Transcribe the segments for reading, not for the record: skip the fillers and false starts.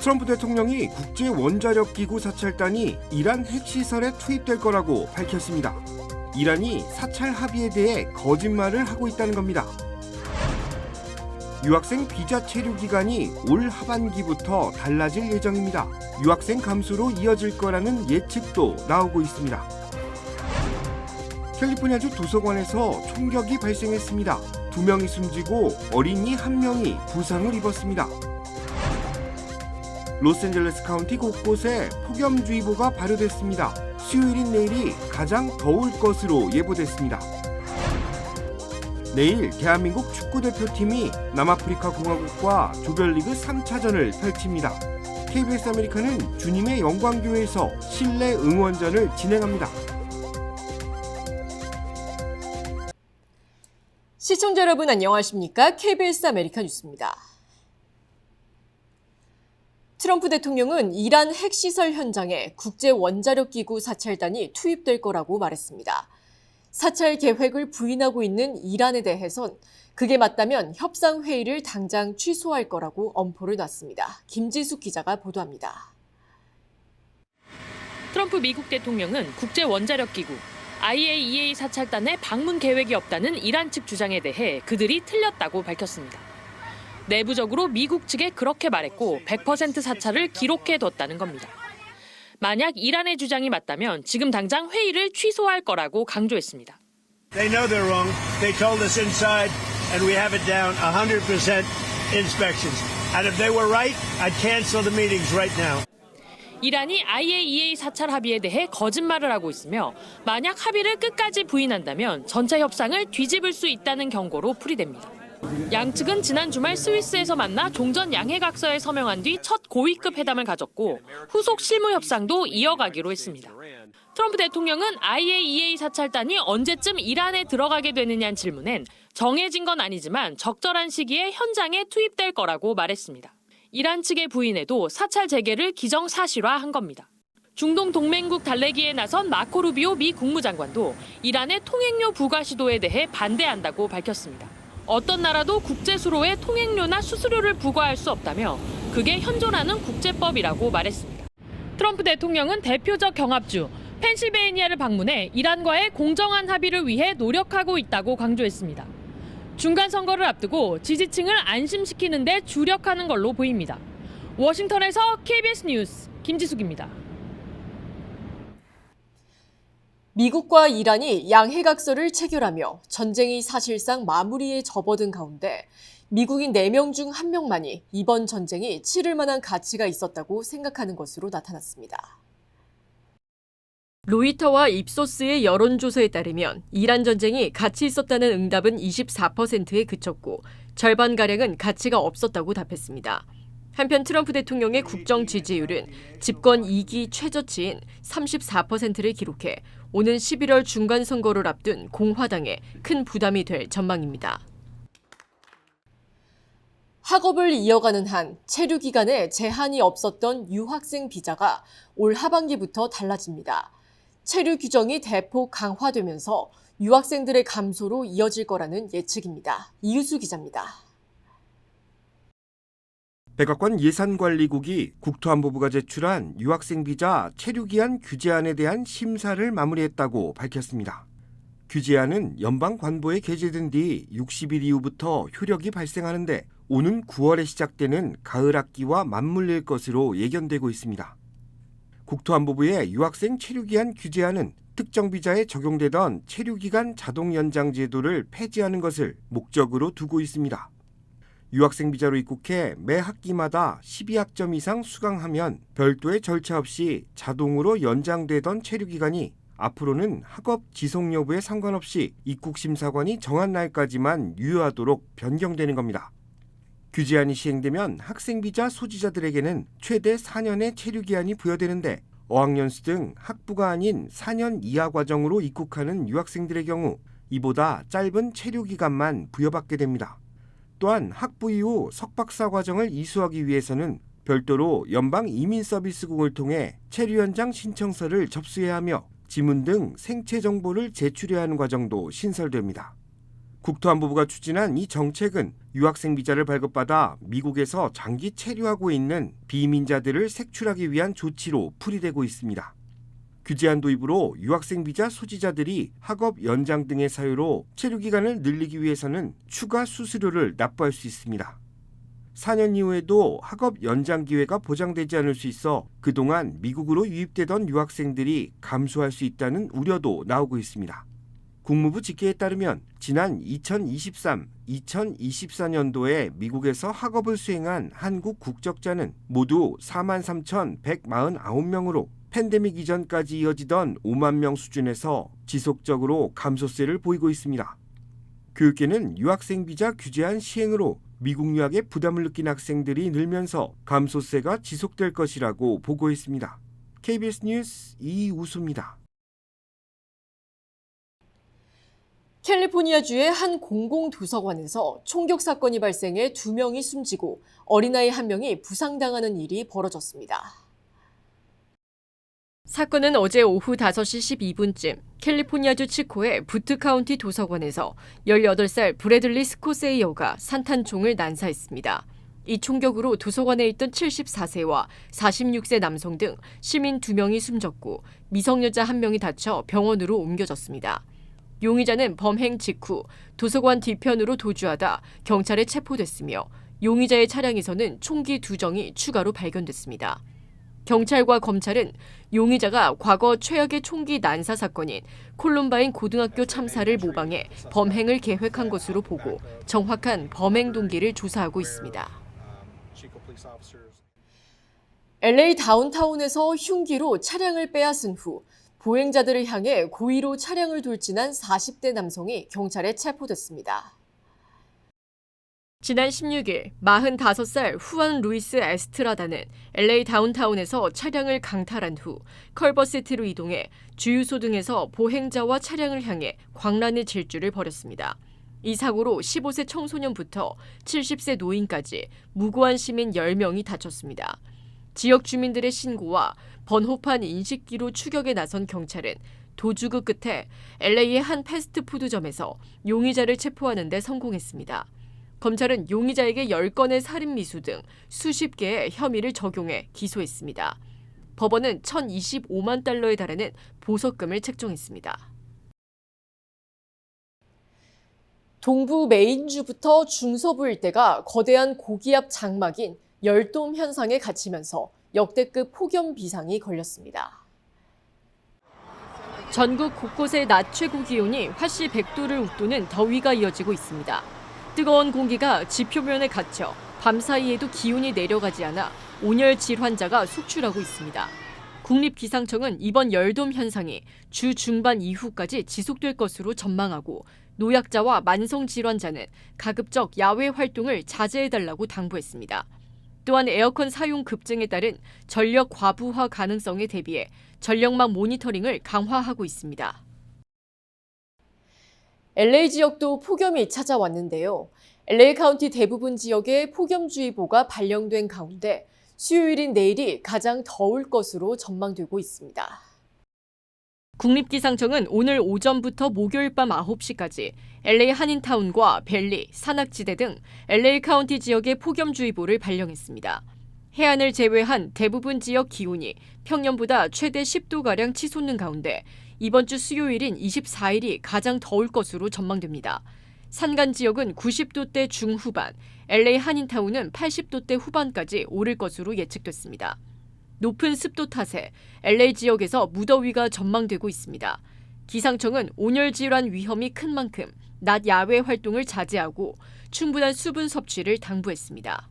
트럼프 대통령이 국제원자력기구 사찰단이 이란 핵시설에 투입될 거라고 밝혔습니다. 이란이 사찰 합의에 대해 거짓말을 하고 있다는 겁니다. 유학생 비자 체류 기간이 올 하반기부터 달라질 예정입니다. 유학생 감소로 이어질 거라는 예측도 나오고 있습니다. 캘리포니아주 도서관에서 총격이 발생했습니다. 2명이 숨지고 어린이 1명이 부상을 입었습니다. 로스앤젤레스 카운티 곳곳에 폭염주의보가 발효됐습니다. 수요일인 내일이 가장 더울 것으로 예보됐습니다. 내일 대한민국 축구대표팀이 남아프리카 공화국과 조별리그 3차전을 펼칩니다. KBS 아메리카는 주님의 영광교회에서 실내 응원전을 진행합니다. 시청자 여러분 안녕하십니까? KBS 아메리카 뉴스입니다. 트럼프 대통령은 이란 핵시설 현장에 국제원자력기구 사찰단이 투입될 거라고 말했습니다. 사찰 계획을 부인하고 있는 이란에 대해선 그게 맞다면 협상회의를 당장 취소할 거라고 엄포를 놨습니다. 김지숙 기자가 보도합니다. 트럼프 미국 대통령은 국제원자력기구 IAEA 사찰단의 방문 계획이 없다는 이란 측 주장에 대해 그들이 틀렸다고 밝혔습니다. 내부적으로 미국 측에 그렇게 말했고 100% 사찰을 기록해뒀다는 겁니다. 만약 이란의 주장이 맞다면 지금 당장 회의를 취소할 거라고 강조했습니다. They know they're wrong. They told us inside and we have it down 100% inspections. And if they were right, I'd cancel the meetings right now. 이란이 IAEA 사찰 합의에 대해 거짓말을 하고 있으며 만약 합의를 끝까지 부인한다면 전체 협상을 뒤집을 수 있다는 경고로 풀이됩니다. 양측은 지난 주말 스위스에서 만나 종전 양해각서에 서명한 뒤 첫 고위급 회담을 가졌고 후속 실무 협상도 이어가기로 했습니다. 트럼프 대통령은 IAEA 사찰단이 언제쯤 이란에 들어가게 되느냐는 질문엔 정해진 건 아니지만 적절한 시기에 현장에 투입될 거라고 말했습니다. 이란 측의 부인에도 사찰 재개를 기정사실화한 겁니다. 중동 동맹국 달래기에 나선 마코 루비오 미 국무장관도 이란의 통행료 부과 시도에 대해 반대한다고 밝혔습니다. 어떤 나라도 국제수로에 통행료나 수수료를 부과할 수 없다며 그게 현존하는 국제법이라고 말했습니다. 트럼프 대통령은 대표적 경합주 펜실베이니아를 방문해 이란과의 공정한 합의를 위해 노력하고 있다고 강조했습니다. 중간 선거를 앞두고 지지층을 안심시키는 데 주력하는 걸로 보입니다. 워싱턴에서 KBS 뉴스 김지숙입니다. 미국과 이란이 양해각서를 체결하며 전쟁이 사실상 마무리에 접어든 가운데 미국인 4명 중 1명만이 이번 전쟁이 치를 만한 가치가 있었다고 생각하는 것으로 나타났습니다. 로이터와 입소스의 여론조사에 따르면 이란 전쟁이 가치 있었다는 응답은 24%에 그쳤고 절반가량은 가치가 없었다고 답했습니다. 한편 트럼프 대통령의 국정 지지율은 집권 2기 최저치인 34%를 기록해 오는 11월 중간선거를 앞둔 공화당에 큰 부담이 될 전망입니다. 학업을 이어가는 한 체류 기간에 제한이 없었던 유학생 비자가 올 하반기부터 달라집니다. 체류 규정이 대폭 강화되면서 유학생들의 감소로 이어질 거라는 예측입니다. 이유수 기자입니다. 백악관 예산관리국이 국토안보부가 제출한 유학생 비자 체류기한 규제안에 대한 심사를 마무리했다고 밝혔습니다. 규제안은 연방관보에 게재된 뒤 60일 이후부터 효력이 발생하는데 오는 9월에 시작되는 가을 학기와 맞물릴 것으로 예견되고 있습니다. 국토안보부의 유학생 체류기한 규제안은 특정 비자에 적용되던 체류기간 자동 연장 제도를 폐지하는 것을 목적으로 두고 있습니다. 유학생 비자로 입국해 매 학기마다 12학점 이상 수강하면 별도의 절차 없이 자동으로 연장되던 체류기간이 앞으로는 학업 지속 여부에 상관없이 입국심사관이 정한 날까지만 유효하도록 변경되는 겁니다. 규제안이 시행되면 학생비자 소지자들에게는 최대 4년의 체류기한이 부여되는데 어학연수 등 학부가 아닌 4년 이하 과정으로 입국하는 유학생들의 경우 이보다 짧은 체류기간만 부여받게 됩니다. 또한 학부 이후 석박사 과정을 이수하기 위해서는 별도로 연방이민서비스국을 통해 체류 연장 신청서를 접수해야 하며 지문 등 생체 정보를 제출해야 하는 과정도 신설됩니다. 국토안보부가 추진한 이 정책은 유학생 비자를 발급받아 미국에서 장기 체류하고 있는 비이민자들을 색출하기 위한 조치로 풀이되고 있습니다. 규제안 도입으로 유학생 비자 소지자들이 학업 연장 등의 사유로 체류 기간을 늘리기 위해서는 추가 수수료를 납부할 수 있습니다. 4년 이후에도 학업 연장 기회가 보장되지 않을 수 있어 그동안 미국으로 유입되던 유학생들이 감소할 수 있다는 우려도 나오고 있습니다. 국무부 집계에 따르면 지난 2023-2024년도에 미국에서 학업을 수행한 한국 국적자는 모두 43,149명으로 팬데믹 이전까지 이어지던 5만 명 수준에서 지속적으로 감소세를 보이고 있습니다. 교육계는 유학생 비자 규제안 시행으로 미국 유학에 부담을 느낀 학생들이 늘면서 감소세가 지속될 것이라고 보고 있습니다. KBS 뉴스 이우수입니다. 캘리포니아주의 한 공공도서관에서 총격 사건이 발생해 2명이 숨지고 어린아이 1명이 부상당하는 일이 벌어졌습니다. 사건은 어제 오후 5시 12분쯤 캘리포니아주 치코의 부트 카운티 도서관에서 18살 브래들리 스코세이어가 산탄총을 난사했습니다. 이 총격으로 도서관에 있던 74세와 46세 남성 등 시민 2명이 숨졌고 미성년자 1명이 다쳐 병원으로 옮겨졌습니다. 용의자는 범행 직후 도서관 뒤편으로 도주하다 경찰에 체포됐으며 용의자의 차량에서는 총기 2정이 추가로 발견됐습니다. 경찰과 검찰은 용의자가 과거 최악의 총기 난사 사건인 콜룸바인 고등학교 참사를 모방해 범행을 계획한 것으로 보고 정확한 범행 동기를 조사하고 있습니다. LA 다운타운에서 흉기로 차량을 빼앗은 후 보행자들을 향해 고의로 차량을 돌진한 40대 남성이 경찰에 체포됐습니다. 지난 16일 45살 후안 루이스 에스트라다는 LA 다운타운에서 차량을 강탈한 후 컬버시티로 이동해 주유소 등에서 보행자와 차량을 향해 광란의 질주를 벌였습니다. 이 사고로 15세 청소년부터 70세 노인까지 무고한 시민 10명이 다쳤습니다. 지역 주민들의 신고와 번호판 인식기로 추격에 나선 경찰은 도주그 끝에 LA의 한 패스트푸드점에서 용의자를 체포하는 데 성공했습니다. 검찰은 용의자에게 10건의 살인 미수 등 수십 개의 혐의를 적용해 기소했습니다. 법원은 1,025만 달러에 달하는 보석금을 책정했습니다. 동부 메인주부터 중서부 일대가 거대한 고기압 장막인 열돔 현상에 갇히면서 역대급 폭염 비상이 걸렸습니다. 전국 곳곳의 낮 최고 기온이 화씨 100도를 웃도는 더위가 이어지고 있습니다. 뜨거운 공기가 지표면에 갇혀 밤사이에도 기온이 내려가지 않아 온열 질환자가 속출하고 있습니다. 국립기상청은 이번 열돔 현상이 주 중반 이후까지 지속될 것으로 전망하고 노약자와 만성질환자는 가급적 야외 활동을 자제해달라고 당부했습니다. 또한 에어컨 사용 급증에 따른 전력 과부하 가능성에 대비해 전력망 모니터링을 강화하고 있습니다. LA 지역도 폭염이 찾아왔는데요. LA 카운티 대부분 지역에 폭염주의보가 발령된 가운데 수요일인 내일이 가장 더울 것으로 전망되고 있습니다. 국립기상청은 오늘 오전부터 목요일 밤 9시까지 LA 한인타운과 벨리, 산악지대 등 LA 카운티 지역에 폭염주의보를 발령했습니다. 해안을 제외한 대부분 지역 기온이 평년보다 최대 10도가량 치솟는 가운데 이번 주 수요일인 24일이 가장 더울 것으로 전망됩니다. 산간 지역은 90도대 중후반, LA 한인타운은 80도대 후반까지 오를 것으로 예측됐습니다. 높은 습도 탓에 LA 지역에서 무더위가 전망되고 있습니다. 기상청은 온열 질환 위험이 큰 만큼 낮 야외 활동을 자제하고 충분한 수분 섭취를 당부했습니다.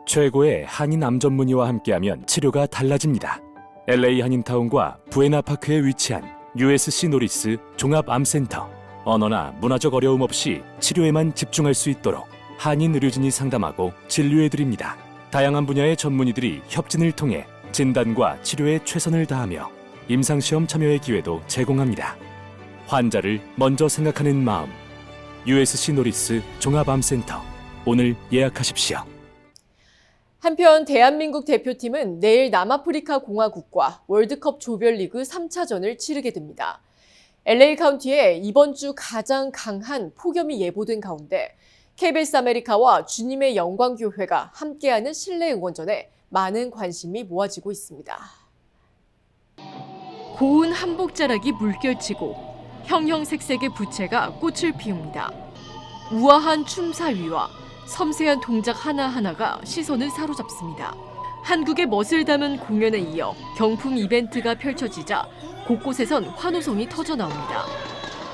최고의 한인 암 전문의와 함께하면 치료가 달라집니다. LA 한인타운과 부에나파크에 위치한 USC 노리스 종합암센터. 언어나 문화적 어려움 없이 치료에만 집중할 수 있도록 한인 의료진이 상담하고 진료해드립니다. 다양한 분야의 전문의들이 협진을 통해 진단과 치료에 최선을 다하며 임상시험 참여의 기회도 제공합니다. 환자를 먼저 생각하는 마음. USC 노리스 종합암센터. 오늘 예약하십시오. 한편 대한민국 대표팀은 내일 남아프리카 공화국과 월드컵 조별리그 3차전을 치르게 됩니다. LA 카운티에 이번 주 가장 강한 폭염이 예보된 가운데 KBS 아메리카와 주님의 영광교회가 함께하는 실내 응원전에 많은 관심이 모아지고 있습니다. 고운 한복자락이 물결치고 형형색색의 부채가 꽃을 피웁니다. 우아한 춤사위와 섬세한 동작 하나하나가 시선을 사로잡습니다. 한국의 멋을 담은 공연에 이어 경품 이벤트가 펼쳐지자 곳곳에선 환호성이 터져나옵니다.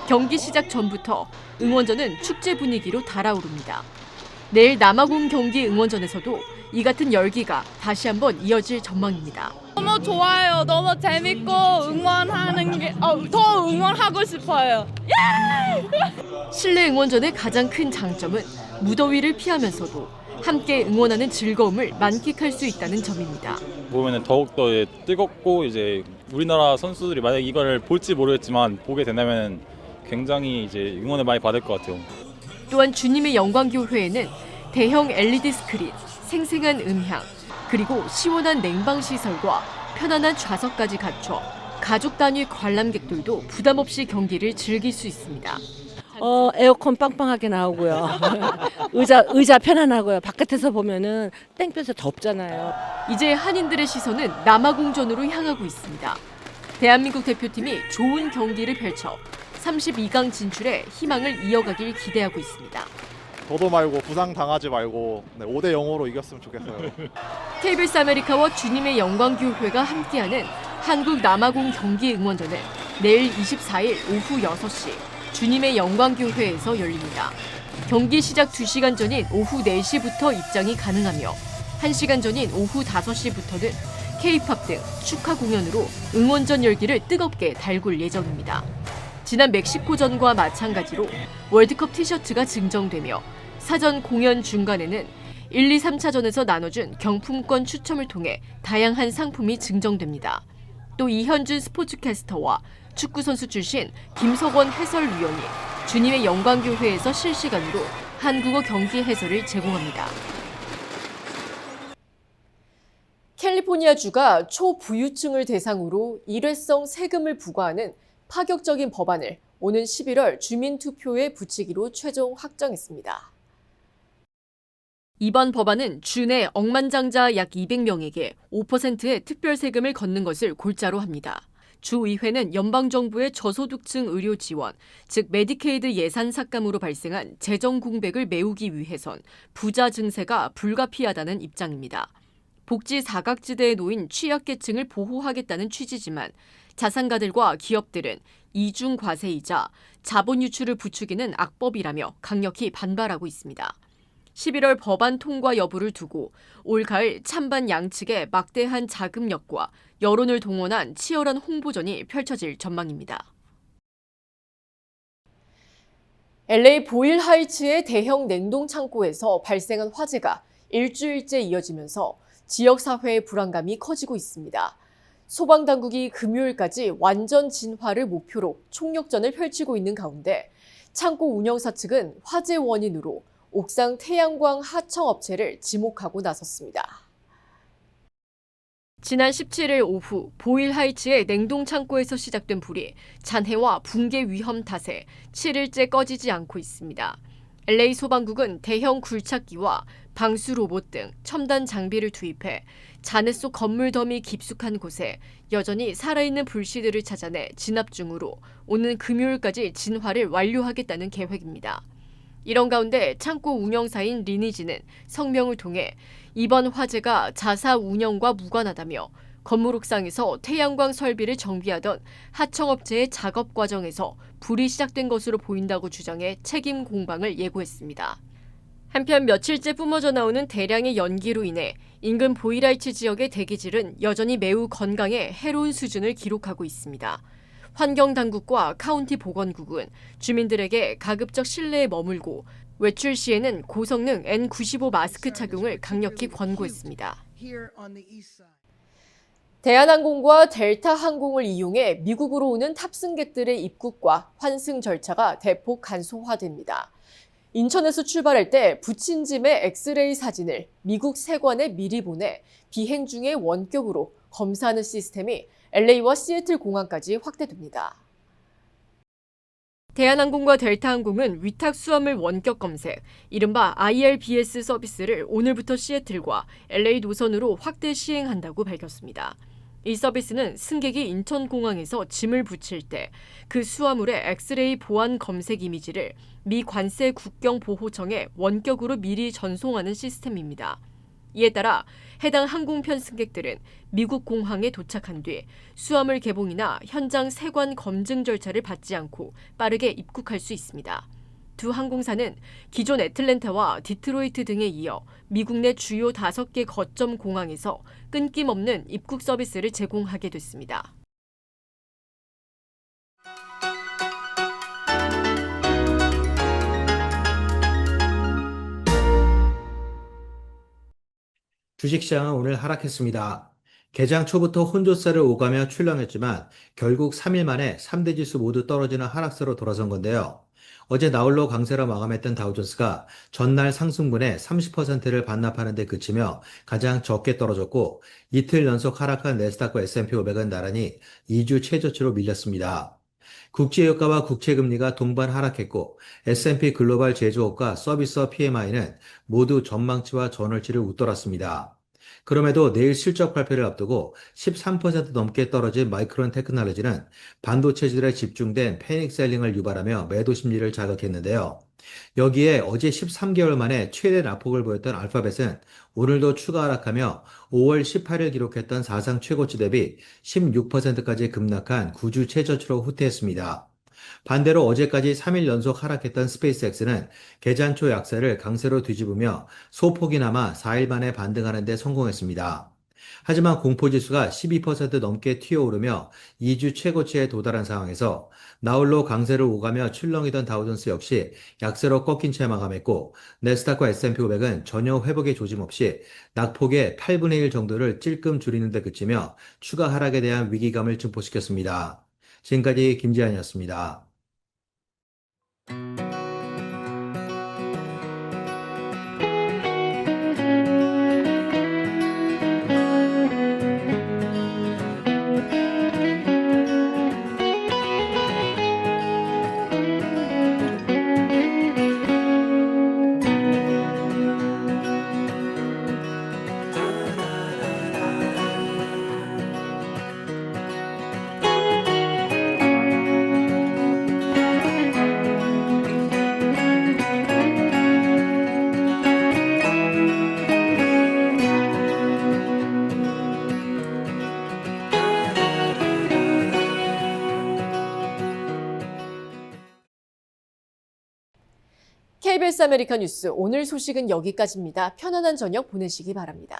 경기 시작 전부터 응원전은 축제 분위기로 달아오릅니다. 내일 남아공 경기 응원전에서도 이 같은 열기가 다시 한번 이어질 전망입니다. 너무 좋아요. 너무 재밌고 응원하는 게 더 응원하고 싶어요. 실내 응원전의 가장 큰 장점은 무더위를 피하면서도 함께 응원하는 즐거움을 만끽할 수 있다는 점입니다. 보면은 더욱더 뜨겁고 이제 우리나라 선수들이 만약 이걸 볼지 모르겠지만 보게 된다면 굉장히 이제 응원을 많이 받을 것 같아요. 또한 주님의 영광교회에는 대형 LED 스크린, 생생한 음향, 그리고 시원한 냉방 시설과 편안한 좌석까지 갖춰 가족 단위 관람객들도 부담 없이 경기를 즐길 수 있습니다. 에어컨 빵빵하게 나오고요. 의자 편안하고요. 바깥에서 보면은 땡볕에 덥잖아요. 이제 한인들의 시선은 남아공전으로 향하고 있습니다. 대한민국 대표팀이 좋은 경기를 펼쳐 32강 진출에 희망을 이어가길 기대하고 있습니다. 더도 말고 부상 당하지 말고 5대 0으로 이겼으면 좋겠어요. KBS 아메리카와 주님의 영광교회가 함께하는 한국 남아공 경기 응원전은 내일 24일 오후 6시 주님의 영광교회에서 열립니다. 경기 시작 2시간 전인 오후 4시부터 입장이 가능하며 1시간 전인 오후 5시부터는 K-팝 등 축하 공연으로 응원전 열기를 뜨겁게 달굴 예정입니다. 지난 멕시코전과 마찬가지로 월드컵 티셔츠가 증정되며 사전 공연 중간에는 1, 2, 3차전에서 나눠준 경품권 추첨을 통해 다양한 상품이 증정됩니다. 또 이현준 스포츠캐스터와 축구선수 출신 김석원 해설위원이 주님의 영광교회에서 실시간으로 한국어 경기 해설을 제공합니다. 캘리포니아주가 초부유층을 대상으로 일회성 세금을 부과하는 파격적인 법안을 오는 11월 주민투표에 붙이기로 최종 확정했습니다. 이번 법안은 주 내 억만장자 약 200명에게 5%의 특별세금을 걷는 것을 골자로 합니다. 주의회는 연방정부의 저소득층 의료 지원, 즉 메디케이드 예산 삭감으로 발생한 재정 공백을 메우기 위해선 부자 증세가 불가피하다는 입장입니다. 복지 사각지대에 놓인 취약계층을 보호하겠다는 취지지만 자산가들과 기업들은 이중 과세이자 자본 유출을 부추기는 악법이라며 강력히 반발하고 있습니다. 11월 법안 통과 여부를 두고 올 가을 찬반 양측의 막대한 자금력과 여론을 동원한 치열한 홍보전이 펼쳐질 전망입니다. LA 보일 하이츠의 대형 냉동 창고에서 발생한 화재가 일주일째 이어지면서 지역사회의 불안감이 커지고 있습니다. 소방당국이 금요일까지 완전 진화를 목표로 총력전을 펼치고 있는 가운데 창고 운영사 측은 화재 원인으로 옥상 태양광 하청업체를 지목하고 나섰습니다. 지난 17일 오후 보일 하이츠의 냉동 창고에서 시작된 불이 잔해와 붕괴 위험 탓에 7일째 꺼지지 않고 있습니다. LA 소방국은 대형 굴착기와 방수 로봇 등 첨단 장비를 투입해 잔해 속 건물 덤이 깊숙한 곳에 여전히 살아있는 불씨들을 찾아내 진압 중으로 오는 금요일까지 진화를 완료하겠다는 계획입니다. 이런 가운데 창고 운영사인 리니지는 성명을 통해 이번 화재가 자사 운영과 무관하다며 건물 옥상에서 태양광 설비를 정비하던 하청업체의 작업 과정에서 불이 시작된 것으로 보인다고 주장해 책임 공방을 예고했습니다. 한편 며칠째 뿜어져 나오는 대량의 연기로 인해 인근 보일하이츠 지역의 대기질은 여전히 매우 건강에 해로운 수준을 기록하고 있습니다. 환경당국과 카운티 보건국은 주민들에게 가급적 실내에 머물고 외출 시에는 고성능 N95 마스크 착용을 강력히 권고했습니다. 대한항공과 델타항공을 이용해 미국으로 오는 탑승객들의 입국과 환승 절차가 대폭 간소화됩니다. 인천에서 출발할 때 붙인 짐의 엑스레이 사진을 미국 세관에 미리 보내 비행 중에 원격으로 검사하는 시스템이 LA와 시애틀 공항까지 확대됩니다. 대한항공과 델타항공은 위탁 수화물 원격 검색, 이른바 IRBS 서비스를 오늘부터 시애틀과 LA 노선으로 확대 시행한다고 밝혔습니다. 이 서비스는 승객이 인천공항에서 짐을 붙일 때 그 수화물의 엑스레이 보안 검색 이미지를 미 관세 국경보호청에 원격으로 미리 전송하는 시스템입니다. 이에 따라 해당 항공편 승객들은 미국 공항에 도착한 뒤 수화물 개봉이나 현장 세관 검증 절차를 받지 않고 빠르게 입국할 수 있습니다. 두 항공사는 기존 애틀랜타와 디트로이트 등에 이어 미국 내 주요 5개 거점 공항에서 끊김없는 입국 서비스를 제공하게 됐습니다. 주식시장은 오늘 하락했습니다. 개장 초부터 혼조세를 오가며 출렁였지만 결국 3일 만에 3대 지수 모두 떨어지는 하락세로 돌아선 건데요. 어제 나홀로 강세로 마감했던 다우존스가 전날 상승분의 30%를 반납하는 데 그치며 가장 적게 떨어졌고 이틀 연속 하락한 내스닥과 S&P 500은 나란히 2주 최저치로 밀렸습니다. 국제유가와 국채금리가 동반 하락했고 S&P 글로벌 제조업과 서비스업 PMI는 모두 전망치와 전월치를 웃돌았습니다. 그럼에도 내일 실적 발표를 앞두고 13% 넘게 떨어진 마이크론 테크놀로지는 반도체질에 집중된 패닉 셀링을 유발하며 매도 심리를 자극했는데요. 여기에 어제 13개월 만에 최대 낙폭을 보였던 알파벳은 오늘도 추가 하락하며 5월 18일 기록했던 사상 최고치 대비 16%까지 급락한 9주 최저치로 후퇴했습니다. 반대로 어제까지 3일 연속 하락했던 스페이스X는 개장 초 약세를 강세로 뒤집으며 소폭이나마 4일 만에 반등하는 데 성공했습니다. 하지만 공포지수가 12% 넘게 튀어오르며 2주 최고치에 도달한 상황에서 나홀로 강세를 오가며 출렁이던 다우존스 역시 약세로 꺾인 채 마감했고 내스닥과 S&P 500은 전혀 회복의 조짐 없이 낙폭의 8분의 1 정도를 찔끔 줄이는 데 그치며 추가 하락에 대한 위기감을 증폭시켰습니다. 지금까지 김지한이었습니다. KBS 아메리카 뉴스 오늘 소식은 여기까지입니다. 편안한 저녁 보내시기 바랍니다.